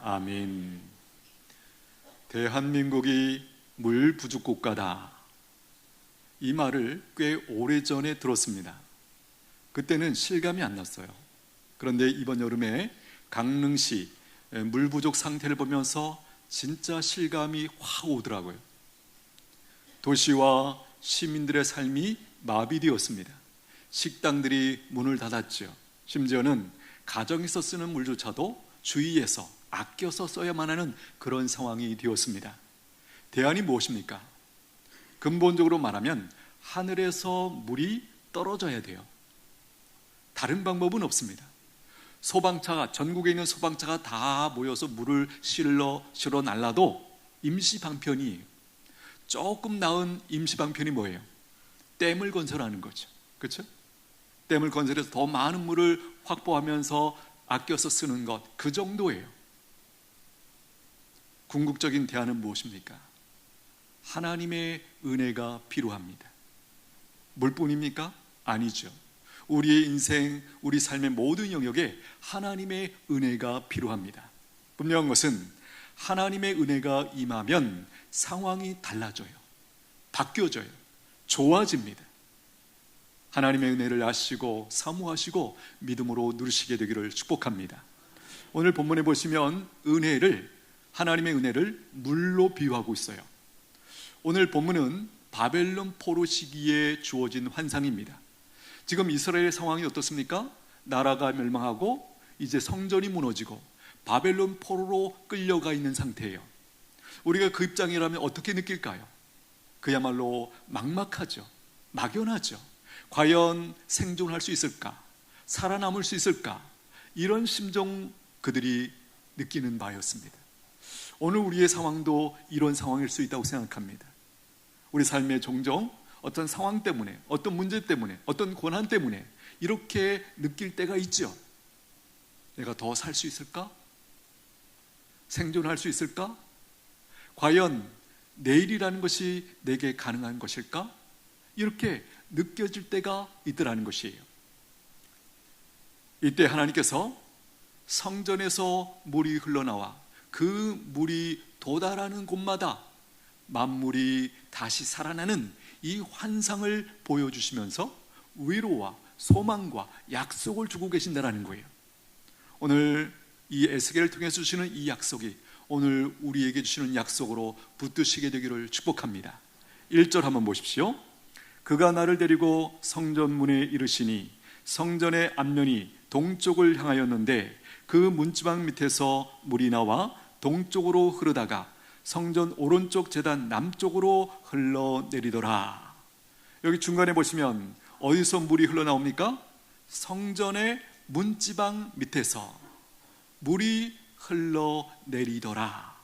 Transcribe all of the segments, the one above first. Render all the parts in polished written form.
아멘. 대한민국이 물 부족 국가다. 이 말을 꽤 오래전에 들었습니다. 그때는 실감이 안 났어요. 그런데 이번 여름에 강릉시 물 부족 상태를 보면서 진짜 실감이 확 오더라고요. 도시와 시민들의 삶이 마비되었습니다. 식당들이 문을 닫았죠. 심지어는 가정에서 쓰는 물조차도 주의해서 아껴서 써야만 하는 그런 상황이 되었습니다. 대안이 무엇입니까? 근본적으로 말하면 하늘에서 물이 떨어져야 돼요. 다른 방법은 없습니다. 소방차가, 전국에 있는 소방차가 다 모여서 물을 실어 날라도 임시 방편이에요. 조금 나은 임시 방편이 뭐예요? 댐을 건설하는 거죠. 그렇죠? 댐을 건설해서 더 많은 물을 확보하면서 아껴서 쓰는 것, 그 정도예요. 궁극적인 대안은 무엇입니까? 하나님의 은혜가 필요합니다. 물뿐입니까? 아니죠. 우리의 인생, 우리 삶의 모든 영역에 하나님의 은혜가 필요합니다. 분명한 것은 하나님의 은혜가 임하면 상황이 달라져요. 바뀌어져요. 좋아집니다. 하나님의 은혜를 아시고 사모하시고 믿음으로 누리시게 되기를 축복합니다. 오늘 본문에 보시면 하나님의 은혜를 물로 비유하고 있어요. 오늘 본문은 바벨론 포로 시기에 주어진 환상입니다. 지금 이스라엘의 상황이 어떻습니까? 나라가 멸망하고 이제 성전이 무너지고 바벨론 포로로 끌려가 있는 상태예요. 우리가 그 입장이라면 어떻게 느낄까요? 그야말로 막막하죠. 막연하죠. 과연 생존할 수 있을까? 살아남을 수 있을까? 이런 심정 그들이 느끼는 바였습니다. 오늘 우리의 상황도 이런 상황일 수 있다고 생각합니다. 우리 삶에 종종 어떤 상황 때문에, 어떤 문제 때문에, 어떤 고난 때문에 이렇게 느낄 때가 있죠. 내가 더 살 수 있을까? 생존할 수 있을까? 과연 내일이라는 것이 내게 가능한 것일까? 이렇게 느껴질 때가 있더라는 것이에요. 이때 하나님께서 성전에서 물이 흘러나와 그 물이 도달하는 곳마다 만물이 다시 살아나는 이 환상을 보여주시면서 위로와 소망과 약속을 주고 계신다는 거예요. 오늘 이 에스겔을 통해서 주시는 이 약속이 오늘 우리에게 주시는 약속으로 붙드시게 되기를 축복합니다. 1절 한번 보십시오. 그가 나를 데리고 성전 문에 이르시니 성전의 앞면이 동쪽을 향하였는데 그 문지방 밑에서 물이 나와 동쪽으로 흐르다가 성전 오른쪽 제단 남쪽으로 흘러내리더라. 여기 중간에 보시면 어디서 물이 흘러나옵니까? 성전의 문지방 밑에서 물이 흘러내리더라.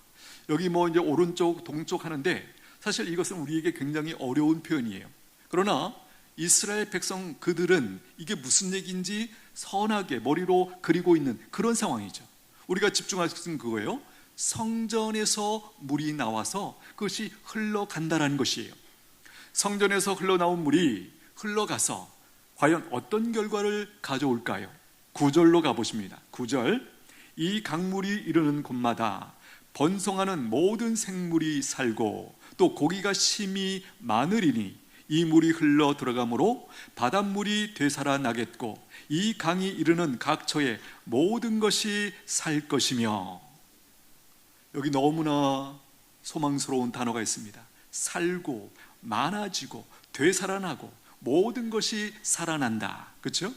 여기 이제 오른쪽 동쪽 하는데 사실 이것은 우리에게 굉장히 어려운 표현이에요. 그러나 이스라엘 백성 그들은 이게 무슨 얘기인지 선하게 머리로 그리고 있는 그런 상황이죠. 우리가 집중할 것은 그거예요. 성전에서 물이 나와서 그것이 흘러간다라는 것이에요. 성전에서 흘러나온 물이 흘러가서 과연 어떤 결과를 가져올까요? 9절로 가보십니다. 9절. 이 강물이 이르는 곳마다 번성하는 모든 생물이 살고 또 고기가 심히 많으리니 이 물이 흘러 들어가므로 바닷물이 되살아나겠고 이 강이 이르는 각처에 모든 것이 살 것이며. 여기 너무나 소망스러운 단어가 있습니다. 살고 많아지고 되살아나고 모든 것이 살아난다. 그렇죠?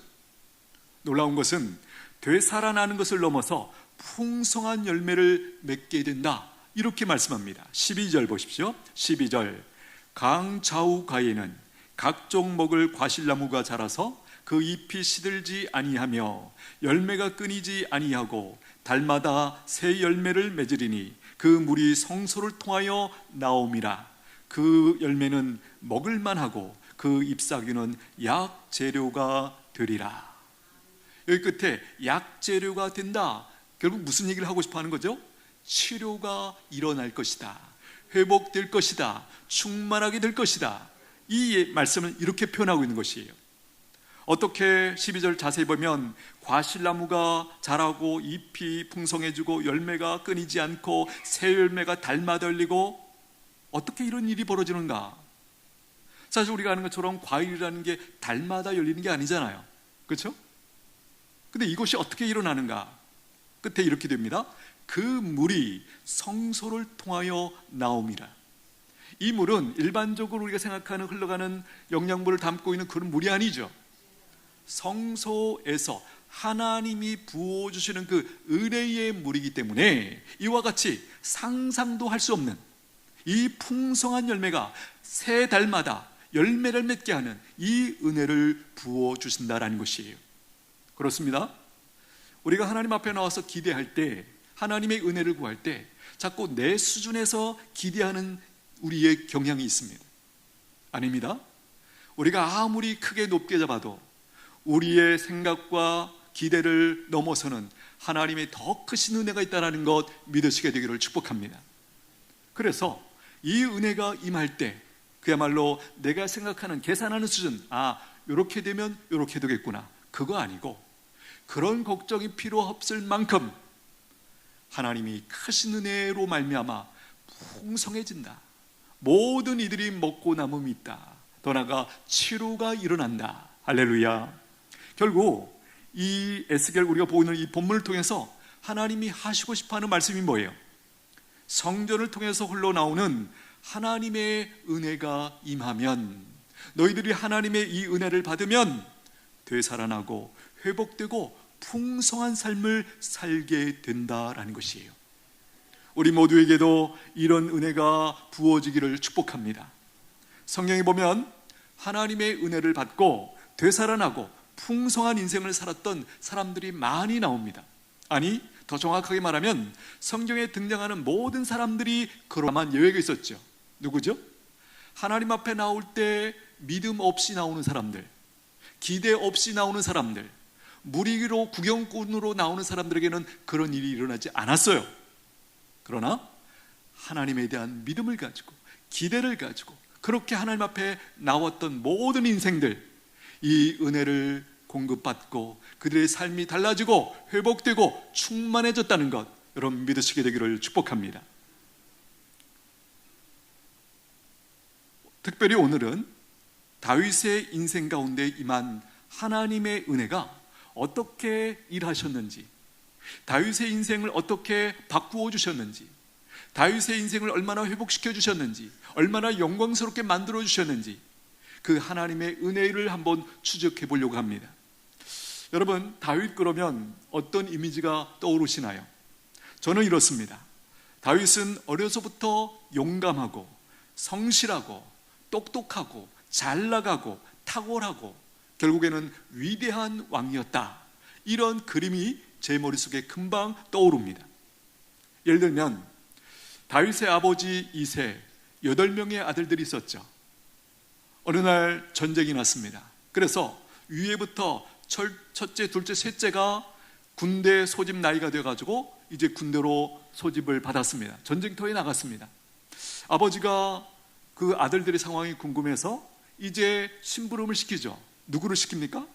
놀라운 것은 되살아나는 것을 넘어서 풍성한 열매를 맺게 된다. 이렇게 말씀합니다. 12절 보십시오. 12절. 강 좌우가에는 각종 먹을 과실나무가 자라서 그 잎이 시들지 아니하며 열매가 끊이지 아니하고 달마다 새 열매를 맺으리니 그 물이 성소를 통하여 나옴이라. 그 열매는 먹을만하고 그 잎사귀는 약재료가 되리라. 여기 끝에 약재료가 된다. 결국 무슨 얘기를 하고 싶어 하는 거죠? 치료가 일어날 것이다. 회복될 것이다. 충만하게 될 것이다. 이 말씀을 이렇게 표현하고 있는 것이에요. 어떻게 12절 자세히 보면 과실나무가 자라고 잎이 풍성해지고 열매가 끊이지 않고 새 열매가 달마다 열리고, 어떻게 이런 일이 벌어지는가? 사실 우리가 아는 것처럼 과일이라는 게 달마다 열리는 게 아니잖아요. 그렇죠? 근데 이것이 어떻게 일어나는가? 끝에 이렇게 됩니다. 그 물이 성소를 통하여 나옵니다. 이 물은 일반적으로 우리가 생각하는 흘러가는 영양분을 담고 있는 그런 물이 아니죠. 성소에서 하나님이 부어주시는 그 은혜의 물이기 때문에 이와 같이 상상도 할 수 없는 이 풍성한 열매가 세 달마다 열매를 맺게 하는 이 은혜를 부어주신다라는 것이에요. 그렇습니다. 우리가 하나님 앞에 나와서 기대할 때, 하나님의 은혜를 구할 때 자꾸 내 수준에서 기대하는 우리의 경향이 있습니다. 아닙니다. 우리가 아무리 크게 높게 잡아도 우리의 생각과 기대를 넘어서는 하나님의 더 크신 은혜가 있다는 것 믿으시게 되기를 축복합니다. 그래서 이 은혜가 임할 때 그야말로 내가 생각하는, 계산하는 수준, 이렇게 되면 이렇게 되겠구나, 그거 아니고 그런 걱정이 필요 없을 만큼 하나님이 크신 은혜로 말미암아 풍성해진다. 모든 이들이 먹고 남음이 있다. 더 나아가 치료가 일어난다. 할렐루야. 결국 이 에스겔, 우리가 보는 이 본문을 통해서 하나님이 하시고 싶어하는 말씀이 뭐예요? 성전을 통해서 흘러나오는 하나님의 은혜가 임하면, 너희들이 하나님의 이 은혜를 받으면 되살아나고 회복되고 풍성한 삶을 살게 된다라는 것이에요. 우리 모두에게도 이런 은혜가 부어지기를 축복합니다. 성경에 보면 하나님의 은혜를 받고 되살아나고 풍성한 인생을 살았던 사람들이 많이 나옵니다. 아니, 더 정확하게 말하면 성경에 등장하는 모든 사람들이 그러한 여유가 있었죠. 누구죠? 하나님 앞에 나올 때 믿음 없이 나오는 사람들, 기대 없이 나오는 사람들, 무리로 구경꾼으로 나오는 사람들에게는 그런 일이 일어나지 않았어요. 그러나 하나님에 대한 믿음을 가지고 기대를 가지고 그렇게 하나님 앞에 나왔던 모든 인생들, 이 은혜를 공급받고 그들의 삶이 달라지고 회복되고 충만해졌다는 것, 여러분 믿으시게 되기를 축복합니다. 특별히 오늘은 다윗의 인생 가운데 임한 하나님의 은혜가 어떻게 일하셨는지, 다윗의 인생을 어떻게 바꾸어 주셨는지, 다윗의 인생을 얼마나 회복시켜 주셨는지, 얼마나 영광스럽게 만들어 주셨는지, 그 하나님의 은혜를 한번 추적해 보려고 합니다. 여러분, 다윗 그러면 어떤 이미지가 떠오르시나요? 저는 이렇습니다. 다윗은 어려서부터 용감하고 성실하고 똑똑하고 잘나가고 탁월하고 결국에는 위대한 왕이었다, 이런 그림이 제 머릿속에 금방 떠오릅니다. 예를 들면 다윗의 아버지 이새 8명의 아들들이 있었죠. 어느 날 전쟁이 났습니다. 그래서 위에부터 첫째, 둘째, 셋째가 군대 소집 나이가 돼가지고 이제 군대로 소집을 받았습니다. 전쟁터에 나갔습니다. 아버지가 그 아들들의 상황이 궁금해서 이제 심부름을 시키죠. 누구를 시킵니까?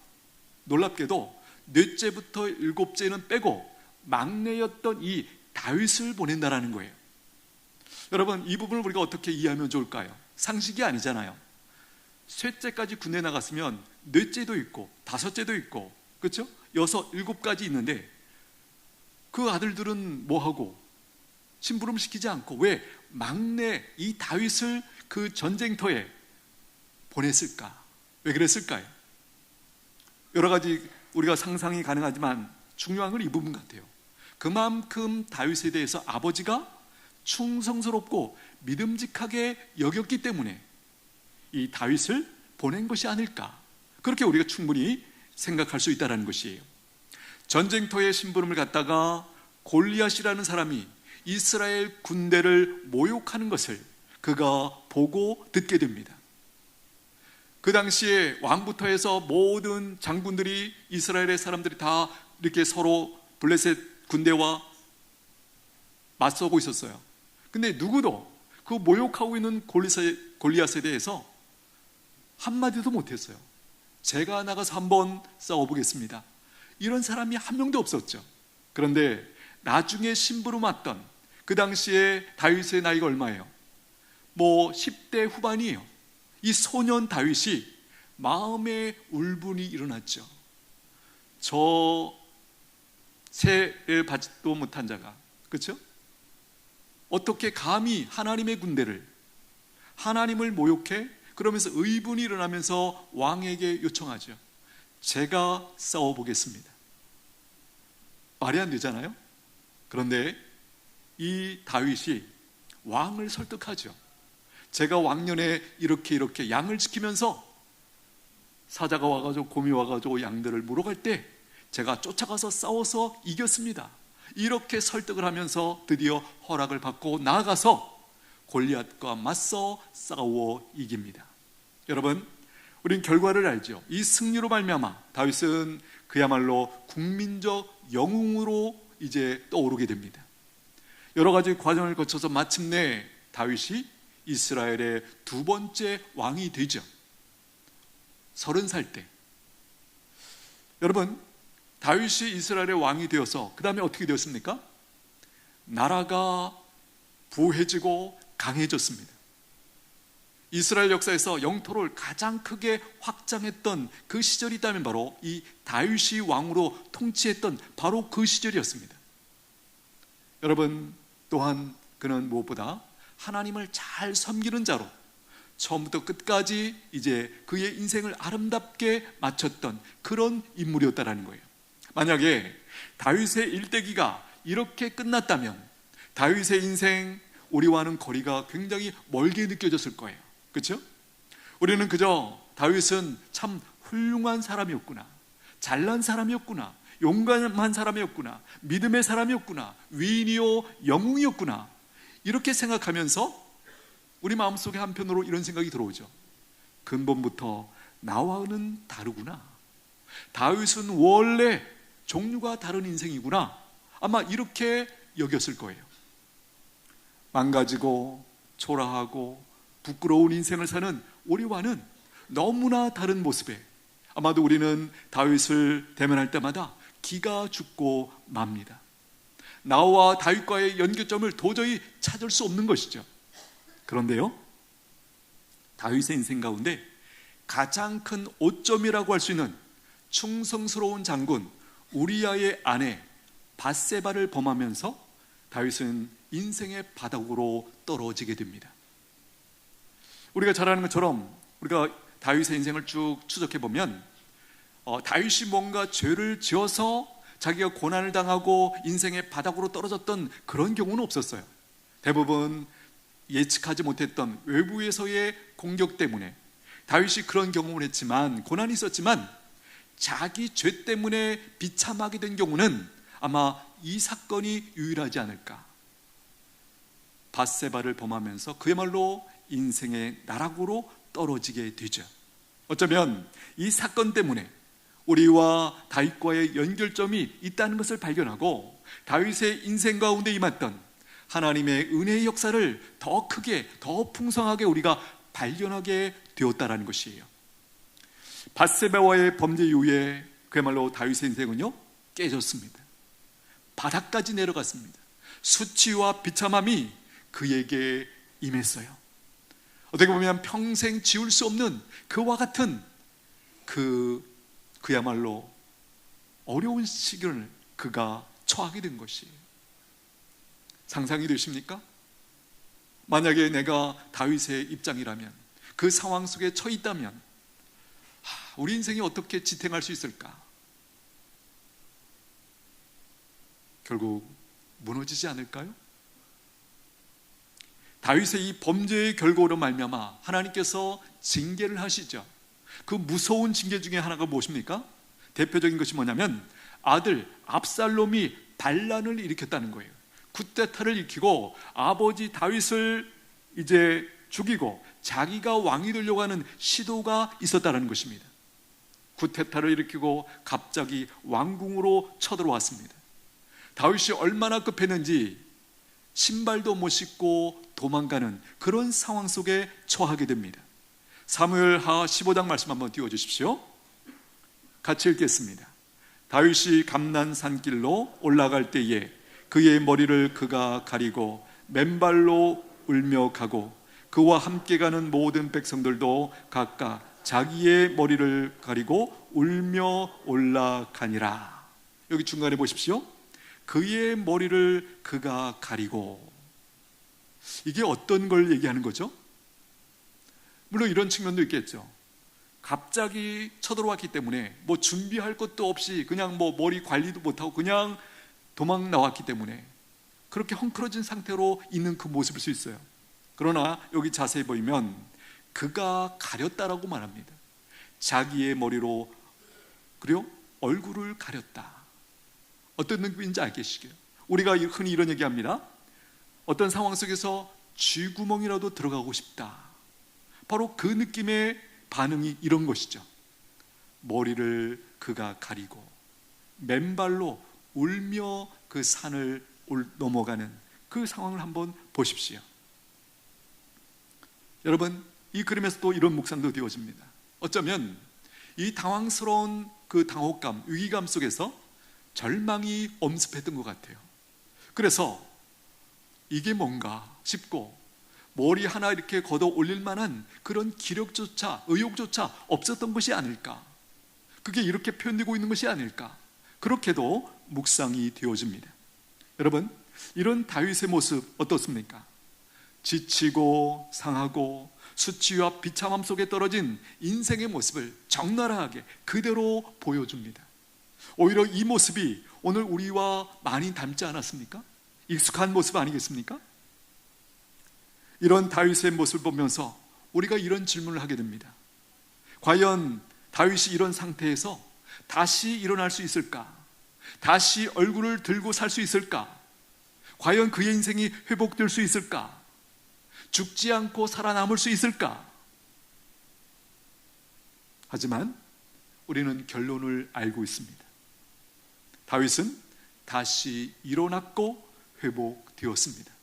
놀랍게도 넷째부터 일곱째는 빼고 막내였던 이 다윗을 보낸다라는 거예요. 여러분, 이 부분을 우리가 어떻게 이해하면 좋을까요? 상식이 아니잖아요. 셋째까지 군대 나갔으면 넷째도 있고 다섯째도 있고, 그렇죠? 여섯, 일곱까지 있는데 그 아들들은 뭐하고 심부름 시키지 않고 왜 막내 이 다윗을 그 전쟁터에 보냈을까? 왜 그랬을까요? 여러 가지 우리가 상상이 가능하지만 중요한 건 이 부분 같아요. 그만큼 다윗에 대해서 아버지가 충성스럽고 믿음직하게 여겼기 때문에 이 다윗을 보낸 것이 아닐까, 그렇게 우리가 충분히 생각할 수 있다는 것이에요. 전쟁터에 심부름을 갔다가 골리앗이라는 사람이 이스라엘 군대를 모욕하는 것을 그가 보고 듣게 됩니다. 그 당시에 왕부터 해서 모든 장군들이, 이스라엘의 사람들이 다 이렇게 서로 블레셋 군대와 맞서고 있었어요. 근데 누구도 그 모욕하고 있는 골리앗에 대해서 한마디도 못했어요. 제가 나가서 한번 싸워보겠습니다. 이런 사람이 한 명도 없었죠. 그런데 나중에 심부름 왔던 그 당시에 다윗의 나이가 얼마예요? 10대 후반이에요. 이 소년 다윗이 마음에 울분이 일어났죠. 저 세를 받지도 못한 자가, 그렇죠? 어떻게 감히 하나님의 군대를, 하나님을 모욕해? 그러면서 의분이 일어나면서 왕에게 요청하죠. 제가 싸워보겠습니다. 말이 안 되잖아요. 그런데 이 다윗이 왕을 설득하죠. 제가 왕년에 이렇게 양을 지키면서 사자가 와가지고, 곰이 와가지고 양들을 물어갈 때 제가 쫓아가서 싸워서 이겼습니다. 이렇게 설득을 하면서 드디어 허락을 받고 나아가서 골리앗과 맞서 싸워 이깁니다. 여러분, 우린 결과를 알죠. 이 승리로 말미암아 다윗은 그야말로 국민적 영웅으로 이제 떠오르게 됩니다. 여러 가지 과정을 거쳐서 마침내 다윗이 이스라엘의 두 번째 왕이 되죠. 30살 때. 여러분, 다윗이 이스라엘의 왕이 되어서 그 다음에 어떻게 되었습니까? 나라가 부해지고 강해졌습니다. 이스라엘 역사에서 영토를 가장 크게 확장했던 그 시절이 있다면 바로 이 다윗이 왕으로 통치했던 바로 그 시절이었습니다. 여러분, 또한 그는 무엇보다 하나님을 잘 섬기는 자로 처음부터 끝까지 이제 그의 인생을 아름답게 마쳤던 그런 인물이었다는 거예요. 만약에 다윗의 일대기가 이렇게 끝났다면 다윗의 인생, 우리와는 거리가 굉장히 멀게 느껴졌을 거예요. 그렇죠? 우리는 그저 다윗은 참 훌륭한 사람이었구나, 잘난 사람이었구나, 용감한 사람이었구나, 믿음의 사람이었구나, 위인이요 영웅이었구나, 이렇게 생각하면서 우리 마음속에 한편으로 이런 생각이 들어오죠. 근본부터 나와는 다르구나, 다윗은 원래 종류가 다른 인생이구나, 아마 이렇게 여겼을 거예요. 망가지고 초라하고 부끄러운 인생을 사는 우리와는 너무나 다른 모습에 아마도 우리는 다윗을 대면할 때마다 기가 죽고 맙니다. 나와 다윗과의 연결점을 도저히 찾을 수 없는 것이죠. 그런데요, 다윗의 인생 가운데 가장 큰 오점이라고 할 수 있는 충성스러운 장군 우리아의 아내 밧세바를 범하면서 다윗은 인생의 바닥으로 떨어지게 됩니다. 우리가 잘 아는 것처럼 우리가 다윗의 인생을 쭉 추적해 보면 다윗이 뭔가 죄를 지어서 자기가 고난을 당하고 인생의 바닥으로 떨어졌던 그런 경우는 없었어요. 대부분 예측하지 못했던 외부에서의 공격 때문에 다윗이 그런 경험을 했지만, 고난이 있었지만 자기 죄 때문에 비참하게 된 경우는 아마 이 사건이 유일하지 않을까. 밧세바를 범하면서 그야말로 인생의 나락으로 떨어지게 되죠. 어쩌면 이 사건 때문에 우리와 다윗과의 연결점이 있다는 것을 발견하고 다윗의 인생 가운데 임했던 하나님의 은혜의 역사를 더 크게, 더 풍성하게 우리가 발견하게 되었다는 것이에요. 밧세바와의 범죄 이후에 그야말로 다윗의 인생은요 깨졌습니다. 바닥까지 내려갔습니다. 수치와 비참함이 그에게 임했어요. 어떻게 보면 평생 지울 수 없는 그와 같은 그야말로 어려운 시기를 그가 처하게 된 것이에요. 상상이 되십니까? 만약에 내가 다윗의 입장이라면, 그 상황 속에 처해 있다면 우리 인생이 어떻게 지탱할 수 있을까? 결국 무너지지 않을까요? 다윗의 이 범죄의 결과로 말미암아 하나님께서 징계를 하시죠. 그 무서운 징계 중에 하나가 무엇입니까? 대표적인 것이 뭐냐면 아들 압살롬이 반란을 일으켰다는 거예요. 쿠데타를 일으키고 아버지 다윗을 이제 죽이고 자기가 왕이 되려고 하는 시도가 있었다는 것입니다. 쿠데타를 일으키고 갑자기 왕궁으로 쳐들어왔습니다. 다윗이 얼마나 급했는지 신발도 못 신고 도망가는 그런 상황 속에 처하게 됩니다. 사무엘하 15장 말씀 한번 띄워주십시오. 같이 읽겠습니다. 다윗이 감난 산길로 올라갈 때에 그의 머리를 그가 가리고 맨발로 울며 가고 그와 함께 가는 모든 백성들도 각각 자기의 머리를 가리고 울며 올라가니라. 여기 중간에 보십시오. 그의 머리를 그가 가리고, 이게 어떤 걸 얘기하는 거죠? 물론 이런 측면도 있겠죠. 갑자기 쳐들어왔기 때문에 뭐 준비할 것도 없이 그냥 뭐 머리 관리도 못하고 그냥 도망 나왔기 때문에 그렇게 헝클어진 상태로 있는 그 모습일 수 있어요. 그러나 여기 자세히 보면 그가 가렸다라고 말합니다. 자기의 머리로, 그리고 얼굴을 가렸다. 어떤 느낌인지 알겠시게요. 우리가 흔히 이런 얘기합니다. 어떤 상황 속에서 쥐구멍이라도 들어가고 싶다. 바로 그 느낌의 반응이 이런 것이죠. 머리를 그가 가리고 맨발로 울며 그 산을 넘어가는 그 상황을 한번 보십시오. 여러분, 이 그림에서 또 이런 묵상도 되어집니다. 어쩌면 이 당황스러운 그 당혹감, 위기감 속에서 절망이 엄습했던 것 같아요. 그래서 이게 뭔가 싶고 머리 하나 이렇게 걷어 올릴 만한 그런 기력조차, 의욕조차 없었던 것이 아닐까, 그게 이렇게 표현되고 있는 것이 아닐까, 그렇게도 묵상이 되어집니다. 여러분, 이런 다윗의 모습 어떻습니까? 지치고 상하고 수치와 비참함 속에 떨어진 인생의 모습을 적나라하게 그대로 보여줍니다. 오히려 이 모습이 오늘 우리와 많이 닮지 않았습니까? 익숙한 모습 아니겠습니까? 이런 다윗의 모습을 보면서 우리가 이런 질문을 하게 됩니다. 과연 다윗이 이런 상태에서 다시 일어날 수 있을까? 다시 얼굴을 들고 살 수 있을까? 과연 그의 인생이 회복될 수 있을까? 죽지 않고 살아남을 수 있을까? 하지만 우리는 결론을 알고 있습니다. 다윗은 다시 일어났고 회복되었습니다.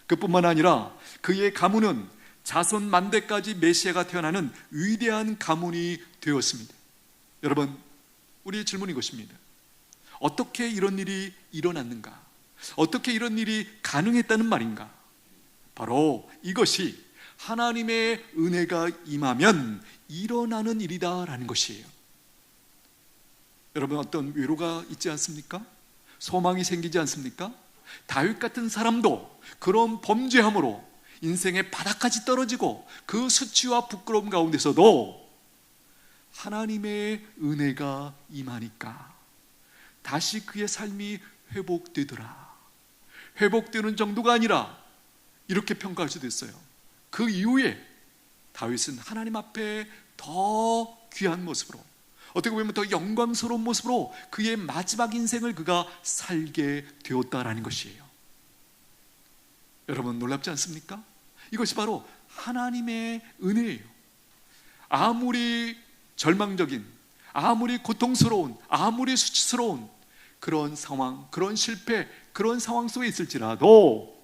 그뿐만 아니라 그의 가문은 자손 만대까지 메시아가 태어나는 위대한 가문이 되었습니다. 여러분, 우리의 질문이 이것입니다. 어떻게 이런 일이 일어났는가? 어떻게 이런 일이 가능했다는 말인가? 바로 이것이 하나님의 은혜가 임하면 일어나는 일이다라는 것이에요. 여러분, 어떤 위로가 있지 않습니까? 소망이 생기지 않습니까? 다윗 같은 사람도 그런 범죄함으로 인생의 바닥까지 떨어지고 그 수치와 부끄러움 가운데서도 하나님의 은혜가 임하니까 다시 그의 삶이 회복되더라. 회복되는 정도가 아니라 이렇게 평가할 수도 있어요. 그 이후에 다윗은 하나님 앞에 더 귀한 모습으로, 어떻게 보면 더 영광스러운 모습으로 그의 마지막 인생을 그가 살게 되었다라는 것이에요. 여러분, 놀랍지 않습니까? 이것이 바로 하나님의 은혜예요. 아무리 절망적인, 아무리 고통스러운, 아무리 수치스러운 그런 상황, 그런 실패, 그런 상황 속에 있을지라도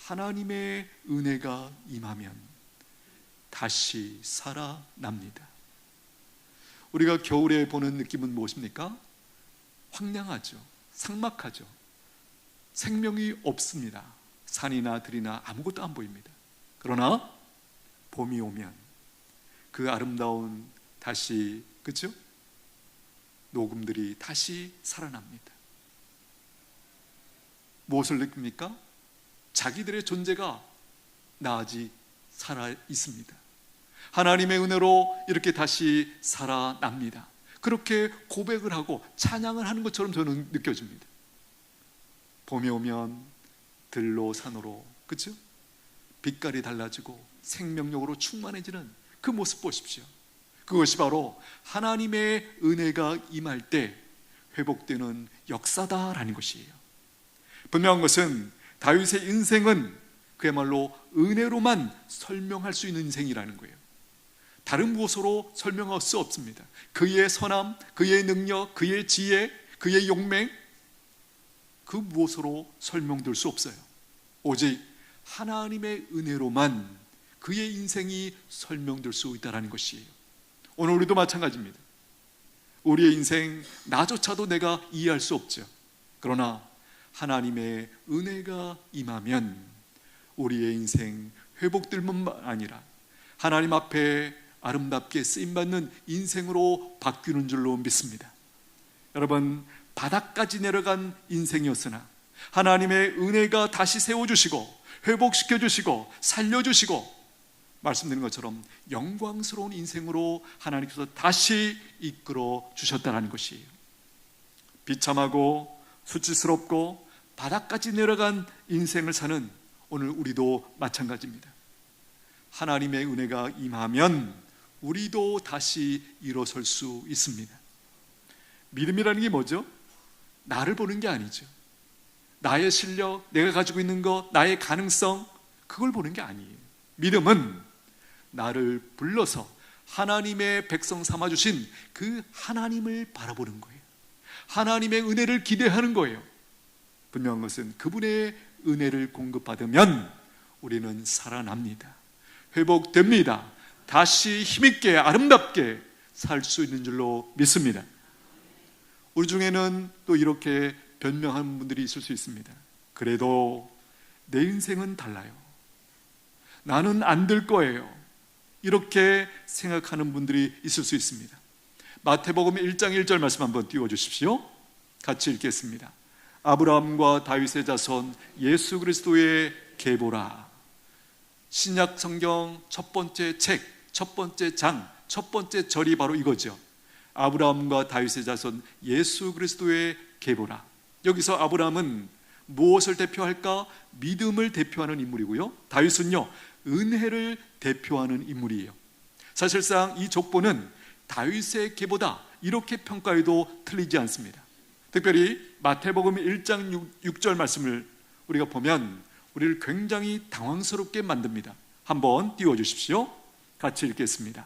하나님의 은혜가 임하면 다시 살아납니다. 우리가 겨울에 보는 느낌은 무엇입니까? 황량하죠. 삭막하죠. 생명이 없습니다. 산이나 들이나 아무것도 안 보입니다. 그러나 봄이 오면 그 아름다운 다시, 그렇죠? 녹음들이 다시 살아납니다. 무엇을 느낍니까? 자기들의 존재가 나아지 살아 있습니다. 하나님의 은혜로 이렇게 다시 살아납니다. 그렇게 고백을 하고 찬양을 하는 것처럼 저는 느껴집니다. 봄이 오면 들로 산으로, 그렇죠? 빛깔이 달라지고 생명력으로 충만해지는 그 모습 보십시오. 그것이 바로 하나님의 은혜가 임할 때 회복되는 역사다라는 것이에요. 분명한 것은 다윗의 인생은 그야말로 은혜로만 설명할 수 있는 인생이라는 거예요. 다른 무엇으로 설명할 수 없습니다. 그의 선함, 그의 능력, 그의 지혜, 그의 용맹, 그 무엇으로 설명될 수 없어요. 오직 하나님의 은혜로만 그의 인생이 설명될 수 있다는 것이에요. 오늘 우리도 마찬가지입니다. 우리의 인생 나조차도 내가 이해할 수 없죠. 그러나 하나님의 은혜가 임하면 우리의 인생 회복될 뿐만 아니라 하나님 앞에 아름답게 쓰임받는 인생으로 바뀌는 줄로 믿습니다. 여러분, 바닥까지 내려간 인생이었으나 하나님의 은혜가 다시 세워주시고 회복시켜주시고 살려주시고 말씀드린 것처럼 영광스러운 인생으로 하나님께서 다시 이끌어 주셨다는 것이에요. 비참하고 수치스럽고 바닥까지 내려간 인생을 사는 오늘 우리도 마찬가지입니다. 하나님의 은혜가 임하면 우리도 다시 일어설 수 있습니다. 믿음이라는 게 뭐죠? 나를 보는 게 아니죠. 나의 실력, 내가 가지고 있는 것, 나의 가능성, 그걸 보는 게 아니에요. 믿음은 나를 불러서 하나님의 백성 삼아주신 그 하나님을 바라보는 거예요. 하나님의 은혜를 기대하는 거예요. 분명한 것은 그분의 은혜를 공급받으면 우리는 살아납니다. 회복됩니다. 다시 힘있게 아름답게 살 수 있는 줄로 믿습니다. 우리 중에는 또 이렇게 변명하는 분들이 있을 수 있습니다. 그래도 내 인생은 달라요. 나는 안 될 거예요. 이렇게 생각하는 분들이 있을 수 있습니다. 마태복음 1장 1절 말씀 한번 띄워주십시오. 같이 읽겠습니다. 아브라함과 다윗의 자손 예수 그리스도의 계보라. 신약 성경 첫 번째 책, 첫 번째 장, 첫 번째 절이 바로 이거죠. 아브라함과 다윗의 자손 예수 그리스도의 계보라. 여기서 아브라함은 무엇을 대표할까? 믿음을 대표하는 인물이고요, 다윗은요 은혜를 대표하는 인물이에요. 사실상 이 족보는 다윗의 계보다 이렇게 평가해도 틀리지 않습니다. 특별히 마태복음 1장 6절 말씀을 우리가 보면 우리를 굉장히 당황스럽게 만듭니다. 한번 띄워주십시오. 같이 읽겠습니다.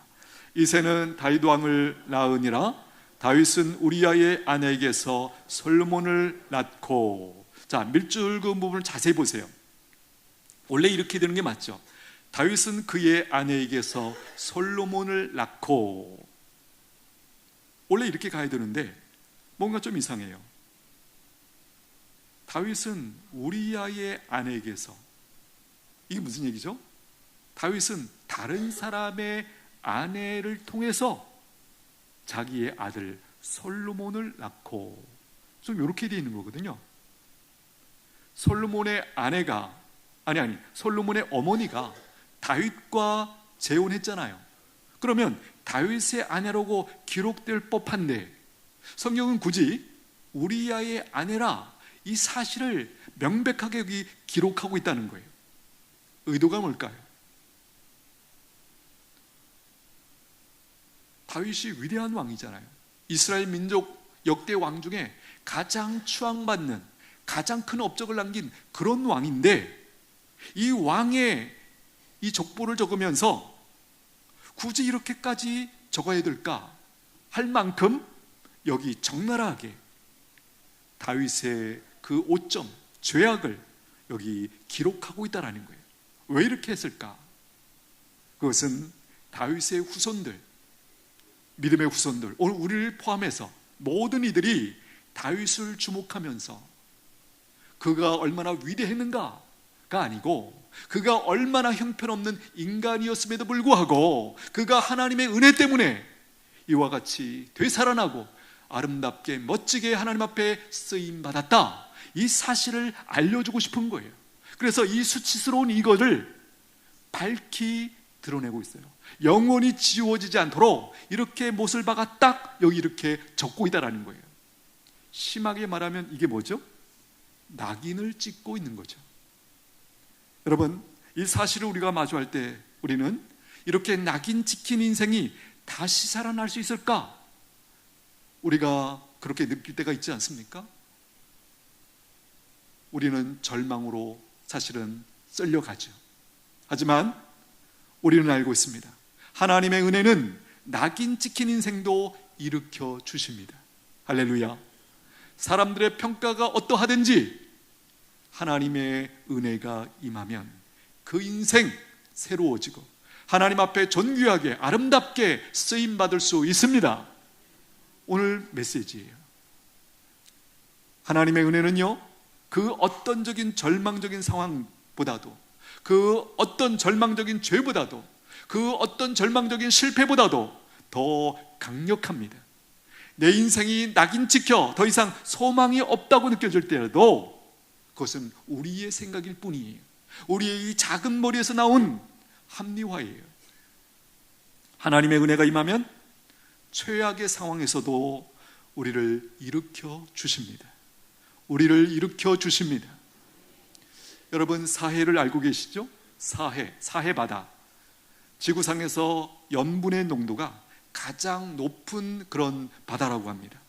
이새는 다윗 왕을 낳으니라. 다윗은 우리아의 아내에게서 솔로몬을 낳고. 자, 밀줄그 부분을 자세히 보세요. 원래 이렇게 되는 게 맞죠. 다윗은 그의 아내에게서 솔로몬을 낳고. 원래 이렇게 가야 되는데 뭔가 좀 이상해요. 다윗은 우리아의 아내에게서. 이게 무슨 얘기죠? 다윗은 다른 사람의 아내를 통해서 자기의 아들 솔로몬을 낳고. 좀 이렇게 되어 있는 거거든요. 솔로몬의 아내가 솔로몬의 어머니가 다윗과 재혼했잖아요. 그러면 다윗의 아내라고 기록될 법한데 성경은 굳이 우리아의 아내라 이 사실을 명백하게 여기 기록하고 있다는 거예요. 의도가 뭘까요? 다윗이 위대한 왕이잖아요. 이스라엘 민족 역대 왕 중에 가장 추앙받는, 가장 큰 업적을 남긴 그런 왕인데 이 왕의 이 족보를 적으면서 굳이 이렇게까지 적어야 될까 할 만큼 여기 적나라하게 다윗의 그 오점, 죄악을 여기 기록하고 있다는 거예요. 왜 이렇게 했을까? 그것은 다윗의 후손들, 믿음의 후손들, 오늘 우리를 포함해서 모든 이들이 다윗을 주목하면서 그가 얼마나 위대했는가가 아니고 그가 얼마나 형편없는 인간이었음에도 불구하고 그가 하나님의 은혜 때문에 이와 같이 되살아나고 아름답게 멋지게 하나님 앞에 쓰임받았다, 이 사실을 알려주고 싶은 거예요. 그래서 이 수치스러운 이것을 밝히 드러내고 있어요. 영원히 지워지지 않도록 이렇게 못을 박아 딱 여기 이렇게 적고 있다는 거예요. 심하게 말하면 이게 뭐죠? 낙인을 찍고 있는 거죠. 여러분, 이 사실을 우리가 마주할 때 우리는 이렇게 낙인 찍힌 인생이 다시 살아날 수 있을까? 우리가 그렇게 느낄 때가 있지 않습니까? 우리는 절망으로 사실은 썰려가죠. 하지만 우리는 알고 있습니다. 하나님의 은혜는 낙인 찍힌 인생도 일으켜 주십니다. 할렐루야. 사람들의 평가가 어떠하든지 하나님의 은혜가 임하면 그 인생 새로워지고 하나님 앞에 존귀하게 아름답게 쓰임받을 수 있습니다. 오늘 메시지예요. 하나님의 은혜는요, 그 어떤적인 절망적인 상황보다도, 그 어떤 절망적인 죄보다도, 그 어떤 절망적인 실패보다도 더 강력합니다. 내 인생이 낙인 찍혀 더 이상 소망이 없다고 느껴질 때라도 그것은 우리의 생각일 뿐이에요. 우리의 이 작은 머리에서 나온 합리화예요. 하나님의 은혜가 임하면 최악의 상황에서도 우리를 일으켜 주십니다. 우리를 일으켜 주십니다. 여러분, 사해를 알고 계시죠? 사해바다. 지구상에서 염분의 농도가 가장 높은 그런 바다라고 합니다.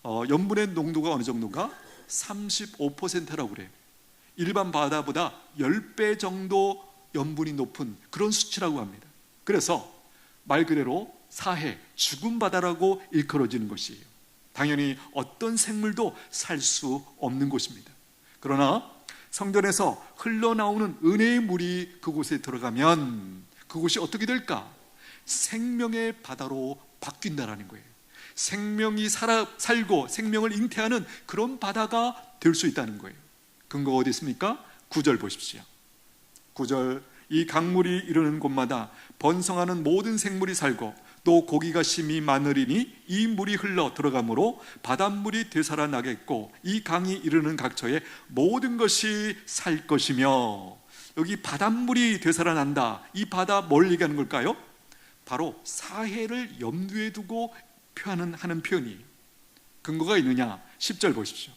염분의 농도가 어느 정도인가? 35%라고 그래요. 일반 바다보다 10배 정도 염분이 높은 그런 수치라고 합니다. 그래서 말 그대로 사해, 죽은 바다라고 일컬어지는 것이에요. 당연히 어떤 생물도 살 수 없는 곳입니다. 그러나 성전에서 흘러나오는 은혜의 물이 그곳에 들어가면 그곳이 어떻게 될까? 생명의 바다로 바뀐다라는 거예요. 생명이 살고 생명을 잉태하는 그런 바다가 될 수 있다는 거예요. 근거가 어디 있습니까? 9절 보십시오. 9절, 이 강물이 이르는 곳마다 번성하는 모든 생물이 살고 또 고기가 심히 많으리니 이 물이 흘러 들어가므로 바닷물이 되살아나겠고 이 강이 이르는 각처에 모든 것이 살 것이며. 여기 바닷물이 되살아난다, 이 바다 뭘 얘기하는 걸까요? 바로 사해를 염두에 두고 하는 표현이에요. 근거가 있느냐? 10절 보십시오.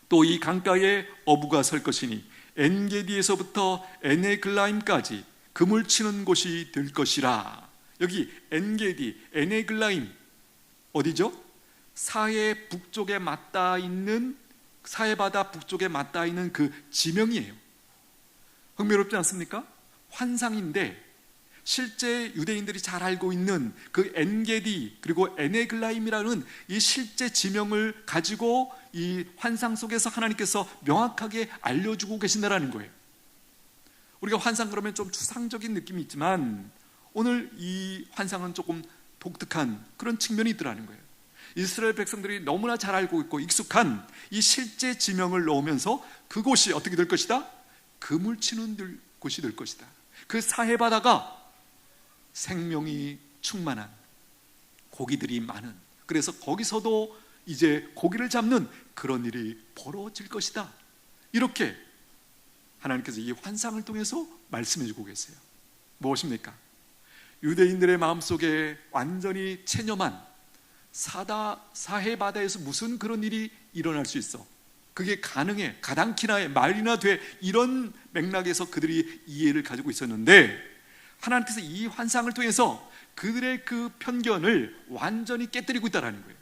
또 이 강가에 어부가 설 것이니 엔게디에서부터 에네글라임까지 금을 치는 곳이 될 것이라. 여기 엔게디, 에네글라임 어디죠? 사해 북쪽에 맞닿아 있는, 사해바다 북쪽에 맞닿아 있는 그 지명이에요. 흥미롭지 않습니까? 환상인데 실제 유대인들이 잘 알고 있는 그 엔게디 그리고 에네글라임이라는 이 실제 지명을 가지고 이 환상 속에서 하나님께서 명확하게 알려주고 계신다라는 거예요. 우리가 환상 그러면 좀 추상적인 느낌이 있지만 오늘 이 환상은 조금 독특한 그런 측면이 있더라는 거예요. 이스라엘 백성들이 너무나 잘 알고 있고 익숙한 이 실제 지명을 넣으면서 그곳이 어떻게 될 것이다? 금을 치는 곳이 될 것이다. 그 사해바다가 생명이 충만한, 고기들이 많은, 그래서 거기서도 이제 고기를 잡는 그런 일이 벌어질 것이다. 이렇게 하나님께서 이 환상을 통해서 말씀해 주고 계세요. 무엇입니까? 유대인들의 마음속에 완전히 체념한 사해바다에서 무슨 그런 일이 일어날 수 있어? 그게 가능해, 가당키나 해, 말이나 돼, 이런 맥락에서 그들이 이해를 가지고 있었는데 하나님께서 이 환상을 통해서 그들의 그 편견을 완전히 깨뜨리고 있다는 거예요.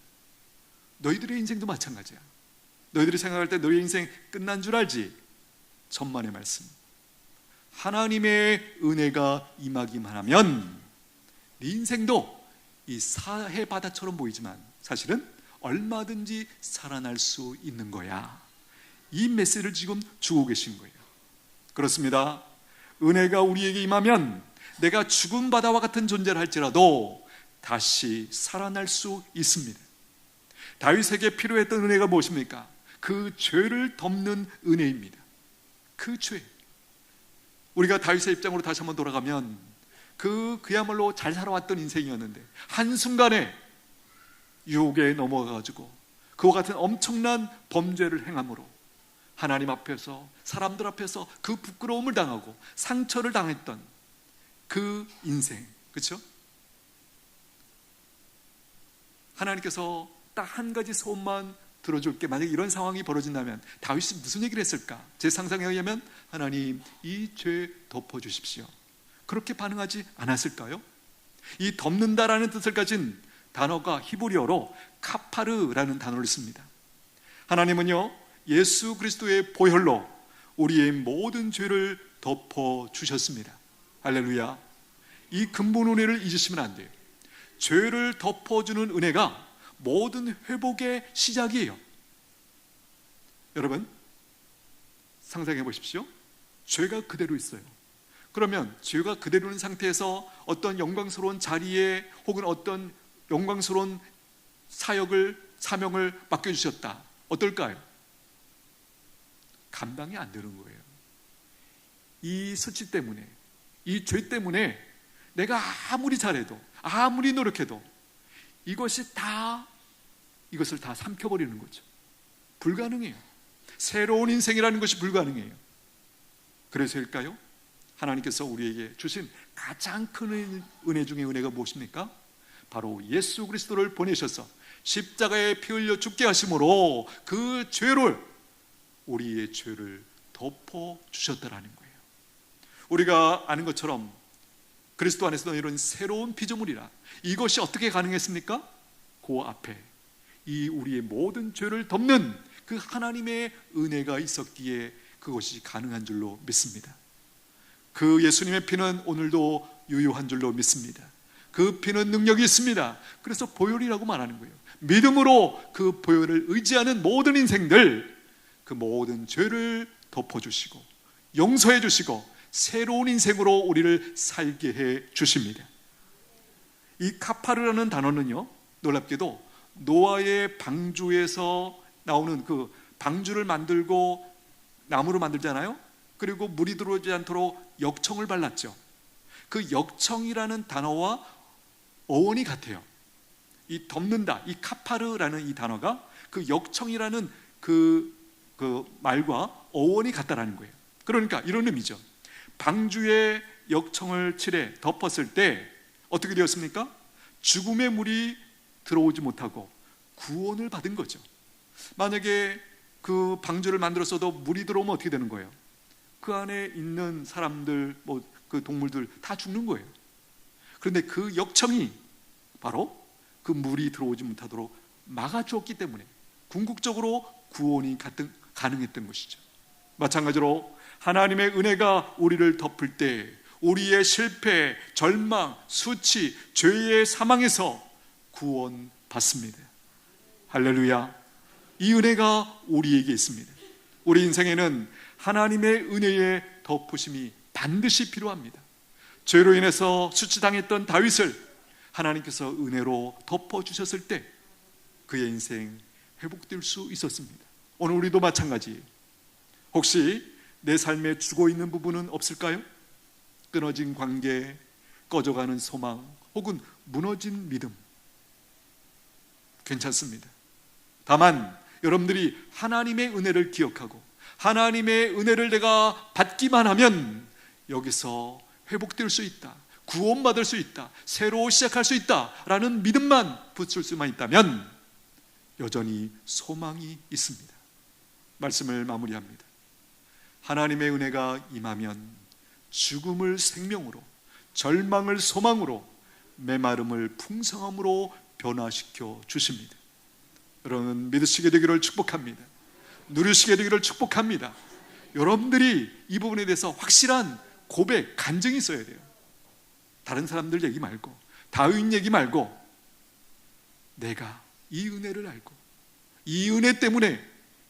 너희들의 인생도 마찬가지야. 너희들이 생각할 때 너희 인생 끝난 줄 알지? 천만의 말씀. 하나님의 은혜가 임하기만 하면 네 인생도 이 사해바다처럼 보이지만 사실은 얼마든지 살아날 수 있는 거야. 이 메시지를 지금 주고 계신 거예요. 그렇습니다. 은혜가 우리에게 임하면 내가 죽은 바다와 같은 존재를 할지라도 다시 살아날 수 있습니다. 다윗에게 필요했던 은혜가 무엇입니까? 그 죄를 덮는 은혜입니다. 그 죄. 우리가 다윗의 입장으로 다시 한번 돌아가면 그야말로 잘 살아왔던 인생이었는데 한순간에 유혹에 넘어가가지고 그와 같은 엄청난 범죄를 행함으로 하나님 앞에서, 사람들 앞에서 그 부끄러움을 당하고 상처를 당했던 그 인생, 그렇죠? 하나님께서 딱 한 가지 소원만 들어줄게. 만약에 이런 상황이 벌어진다면 다윗이 무슨 얘기를 했을까? 제 상상에 의하면 하나님, 이 죄 덮어주십시오. 그렇게 반응하지 않았을까요? 이 덮는다라는 뜻을 가진 단어가 히브리어로 카파르라는 단어를 씁니다. 하나님은요, 예수 그리스도의 보혈로 우리의 모든 죄를 덮어주셨습니다. 할렐루야. 이 근본 은혜를 잊으시면 안 돼요. 죄를 덮어주는 은혜가 모든 회복의 시작이에요. 여러분, 상상해 보십시오. 죄가 그대로 있어요. 그러면 죄가 그대로 있는 상태에서 어떤 영광스러운 자리에 혹은 어떤 영광스러운 사명을 맡겨주셨다. 어떨까요? 감당이 안 되는 거예요. 이 수치 때문에, 이 죄 때문에 내가 아무리 잘해도, 아무리 노력해도 이것을 다 삼켜버리는 거죠. 불가능해요. 새로운 인생이라는 것이 불가능해요. 그래서일까요? 하나님께서 우리에게 주신 가장 큰 은혜 중에 은혜가 무엇입니까? 바로 예수 그리스도를 보내셔서 십자가에 피 흘려 죽게 하심으로 그 죄를, 우리의 죄를 덮어주셨다라는 거예요. 우리가 아는 것처럼 그리스도 안에서 이런 새로운 피조물이라, 이것이 어떻게 가능했습니까? 그 앞에 이 우리의 모든 죄를 덮는 그 하나님의 은혜가 있었기에 그것이 가능한 줄로 믿습니다. 그 예수님의 피는 오늘도 유효한 줄로 믿습니다. 그 피는 능력이 있습니다. 그래서 보혈이라고 말하는 거예요. 믿음으로 그 보혈을 의지하는 모든 인생들, 그 모든 죄를 덮어주시고 용서해 주시고 새로운 인생으로 우리를 살게 해 주십니다. 이 카파르라는 단어는요, 놀랍게도 노아의 방주에서 나오는 그 방주를 만들고 나무로 만들잖아요. 그리고 물이 들어오지 않도록 역청을 발랐죠. 그 역청이라는 단어와 어원이 같아요. 이 덮는다, 이 카파르라는 이 단어가 그 역청이라는 그 말과 어원이 같다라는 거예요. 그러니까 이런 의미죠. 방주에 역청을 칠해 덮었을 때 어떻게 되었습니까? 죽음의 물이 들어오지 못하고 구원을 받은 거죠. 만약에 그 방주를 만들었어도 물이 들어오면 어떻게 되는 거예요? 그 안에 있는 사람들, 그 동물들 다 죽는 거예요. 그런데 그 역청이 바로 그 물이 들어오지 못하도록 막아주었기 때문에 궁극적으로 구원이 가능했던 것이죠. 마찬가지로 하나님의 은혜가 우리를 덮을 때 우리의 실패, 절망, 수치, 죄의 사망에서 구원받습니다. 할렐루야. 이 은혜가 우리에게 있습니다. 우리 인생에는 하나님의 은혜의 덮으심이 반드시 필요합니다. 죄로 인해서 수치당했던 다윗을 하나님께서 은혜로 덮어주셨을 때 그의 인생 회복될 수 있었습니다. 오늘 우리도 마찬가지예요. 혹시 내 삶에 죽어있는 부분은 없을까요? 끊어진 관계, 꺼져가는 소망, 혹은 무너진 믿음, 괜찮습니다. 다만 여러분들이 하나님의 은혜를 기억하고 하나님의 은혜를 내가 받기만 하면 여기서 회복될 수 있다, 구원받을 수 있다, 새로 시작할 수 있다라는 믿음만 붙일 수만 있다면 여전히 소망이 있습니다. 말씀을 마무리합니다. 하나님의 은혜가 임하면 죽음을 생명으로, 절망을 소망으로, 메마름을 풍성함으로 변화시켜 주십니다. 여러분 믿으시게 되기를 축복합니다. 누리시게 되기를 축복합니다. 여러분들이 이 부분에 대해서 확실한 고백, 간증이 있어야 돼요. 다른 사람들 얘기 말고, 다윈 얘기 말고, 내가 이 은혜를 알고 이 은혜 때문에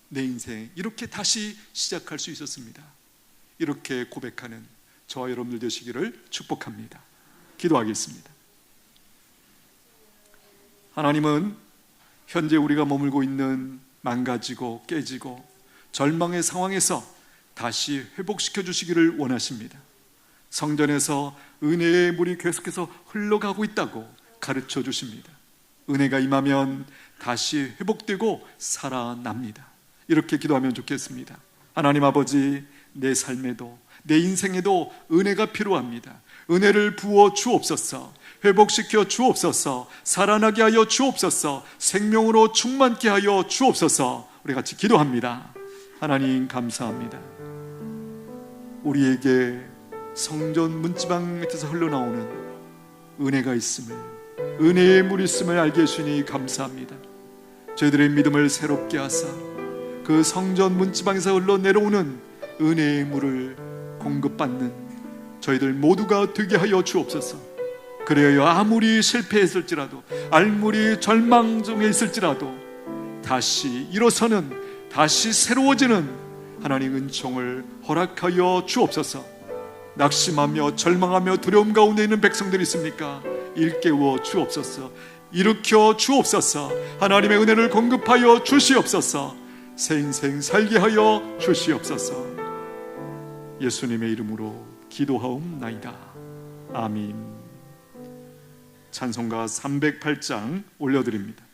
내 인생 이렇게 다시 시작할 수 있었습니다. 이렇게 고백하는 저와 여러분들 되시기를 축복합니다. 기도하겠습니다. 하나님은 현재 우리가 머물고 있는 망가지고 깨지고 절망의 상황에서 다시 회복시켜 주시기를 원하십니다. 성전에서 은혜의 물이 계속해서 흘러가고 있다고 가르쳐 주십니다. 은혜가 임하면 다시 회복되고 살아납니다. 이렇게 기도하면 좋겠습니다. 하나님 아버지, 내 삶에도 내 인생에도 은혜가 필요합니다. 은혜를 부어 주옵소서. 회복시켜 주옵소서. 살아나게 하여 주옵소서. 생명으로 충만케 하여 주옵소서. 우리 같이 기도합니다. 하나님 감사합니다. 우리에게 성전 문지방 밑에서 흘러나오는 은혜가 있음을, 은혜의 물이 있음을 알게 해주시니 감사합니다. 저희들의 믿음을 새롭게 하사 그 성전 문지방에서 흘러내려오는 은혜의 물을 공급받는 저희들 모두가 되게 하여 주옵소서. 그래야 아무리 실패했을지라도, 아무리 절망 중에 있을지라도 다시 일어서는, 다시 새로워지는 하나님 은총을 허락하여 주옵소서. 낙심하며 절망하며 두려움 가운데 있는 백성들이 있습니까? 일깨워 주옵소서. 일으켜 주옵소서. 하나님의 은혜를 공급하여 주시옵소서. 생생 살게 하여 주시옵소서. 예수님의 이름으로 기도하옵나이다. 아멘. 찬송가 308장 올려드립니다.